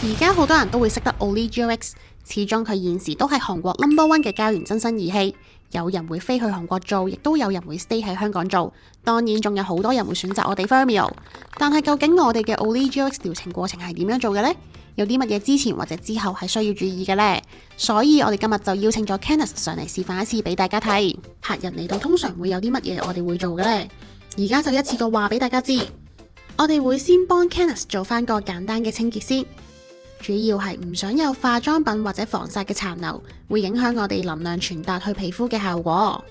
而家好多人都會識得 OLEGX， 始終佢現時都係韓國 No.1 嘅膠原增生儀器。有人會飛去韓國做，亦都有人會 stay 喺香港做。當然仲有好多人會選擇我哋 Fermio。但係究竟我哋嘅 OLEGX 療程過程係點樣做嘅呢？有啲乜嘢之前或者之後係需要注意嘅呢？所以我哋今日就邀請咗 Kenneth 上嚟示範一次俾大家睇。客人嚟到通常會有啲乜嘢我哋會做嘅呢？而家就一次過話俾大家知。我哋會先幫 Kenneth 做翻個簡單嘅清潔先。主要係唔想有化妝品或者防曬嘅殘留，會影響我哋能量傳達去皮膚嘅效果。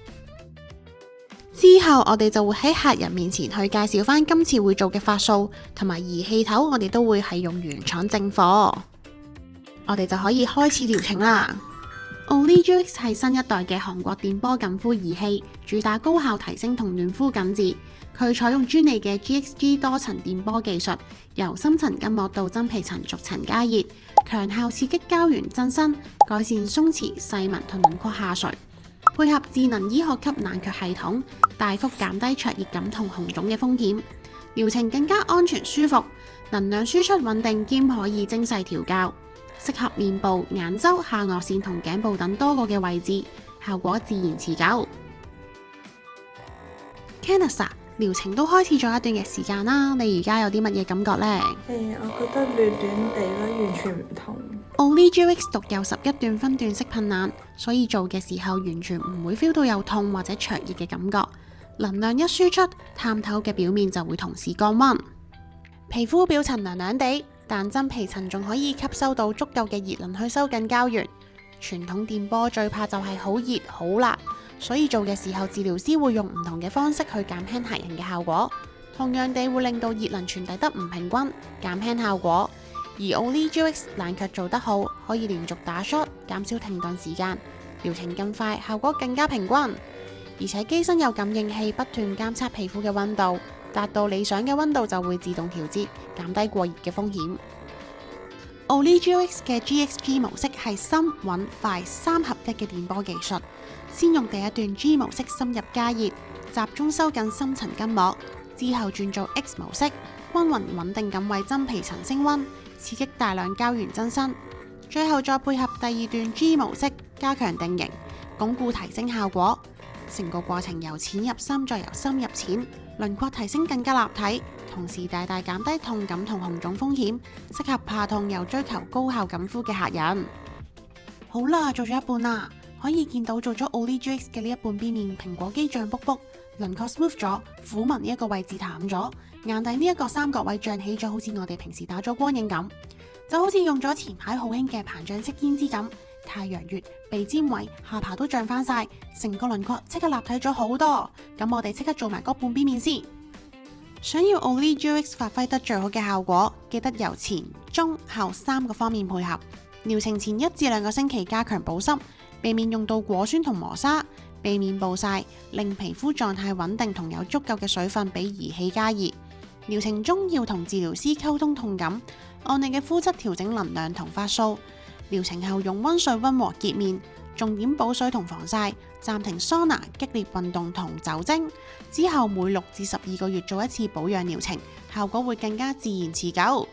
之後我哋就會喺客人面前去介紹翻今次會做嘅髮素同埋儀器頭，我哋都會係用原廠正貨。我哋就可以開始療程啦。OLEGX 係新一代嘅韓國電波緊膚儀器，主打高效提升同嫩膚緊緻。佢採用專利嘅 GXG 多層電波技術，由深層筋膜到真皮層逐層加熱，強效刺激膠原增生，改善鬆弛、細紋同輪廓下垂。配合智能醫學級冷卻系統，大幅減低灼熱感同紅腫嘅風險。療程更加安全舒服，能量輸出穩定兼可以精細調校，適合面部、眼周、下顎線同頸部等多個嘅位置，效果自然持久。Kenneth，療程都開始咗一段嘅時間啦，你而家有啲乜嘢感覺呢？我覺得暖暖地啦，完全唔同。OLEGX 獨有11段分段式噴冷，所以做嘅時候完全唔會 feel 到有痛或者灼熱嘅感覺。能量一輸出，探頭嘅表面就會同時降溫。皮膚表層涼涼地，但真皮層仲可以吸收到足夠嘅熱能去收緊膠原。傳統電波最怕就係好熱好辣，所以做嘅時候治療師會用唔同嘅方式去減輕客人嘅效果，同樣地會令到熱能傳遞得唔平均，減輕效果。而 OLEGX 冷卻做得好，可以連續打 shot， 減少停頓時間，療程更快，效果更加平均。而且機身有感應器不斷監測皮膚嘅溫度，達到理想嘅溫度就會自動調節，減低過熱嘅風險。OLEGX 嘅 GXG 模式係深、穩、快3合1嘅電波技術。先用第一段 G 模式深入加熱，集中收緊深層筋膜，之後轉做 X 模式，均勻穩定咁為真皮層升溫，刺激大量膠原增生。最後再配合第二段 G 模式，加強定型，鞏固提升效果。成個過程由淺入深，再由深入淺，輪廓提升更加立體，同時大大減低痛感同紅腫風險，適合怕痛又追求高效緊膚嘅客人。好啦，做咗一半啦。可以見到做咗 OLEGX 嘅呢一半邊面蘋果肌脹卜卜，輪廓 smooth 咗，虎紋呢一個位置淡咗，眼底呢一個三角位脹起咗，好似我哋平時打咗光影咁，就好似用咗前排好興嘅膨脹式胭脂咁，太陽穴、鼻尖位、下巴都脹翻晒，成個輪廓即刻立體咗好多。咁我哋即刻做埋嗰半邊面先。想要 OLEGX 發揮得最好嘅效果，記得由前、中、後3個方面配合。療程前1至2個星期加強保濕，避免用到果酸同磨砂，避免暴曬，令皮膚狀態穩定同有足夠嘅水分俾儀器加熱。療程中要同治療師溝通痛感，按你嘅膚質調整能量同髮素。療程後用溫水溫和潔面，重點補水同防曬，暫停桑拿、激烈運動同酒精。之後每6至12個月做一次保養療程，效果會更加自然持久。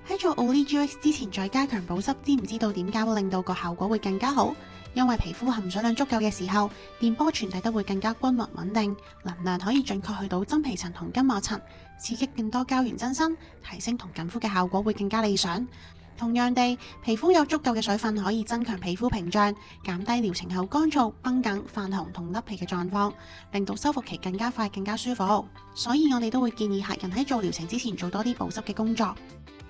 喺做 OLEGX 之前再加強保濕，知唔知道點解會令到個效果會更加好？因為皮膚含水量足夠嘅時候，電波傳遞得會更加均勻穩定，能量可以準確去到真皮層同筋膜層，刺激更多膠原增生，提升同緊膚嘅效果會更加理想。同樣地，皮膚有足夠嘅水分可以增強皮膚屏障，減低療程後乾燥、繃緊、泛紅同甩皮嘅狀況，令到修復期更加快、更加舒服。所以我哋都會建議客人喺做療程之前做多啲保濕嘅工作。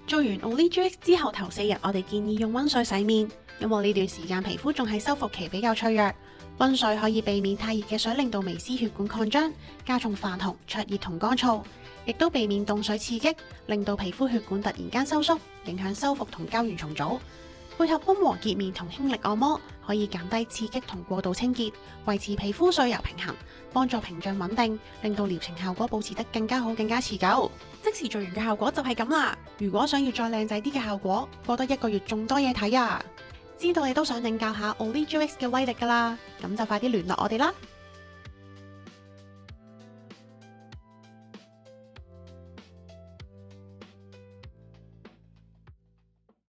做完 OLEGX 之後頭4日，我哋建議用溫水洗面，因為呢段時間皮膚仲係修復期比較脆弱。溫水可以避免太熱嘅水令到微絲血管擴張，加重泛紅、灼熱同乾燥，亦都避免凍水刺激，令到皮膚血管突然間收縮，影響修復同膠原重組。配合溫和潔面同輕力按摩，可以減低刺激同過度清潔，維持皮膚水油平衡，幫助屏障穩定，令到療程效果保持得更加好、更加持久。即時做完嘅效果就係咁啦。如果想要再靚仔啲嘅效果，過多1個月仲多嘢睇啊！知道你都想領教下 OLEGX 嘅威力㗎啦，咁就快啲聯絡我哋啦〜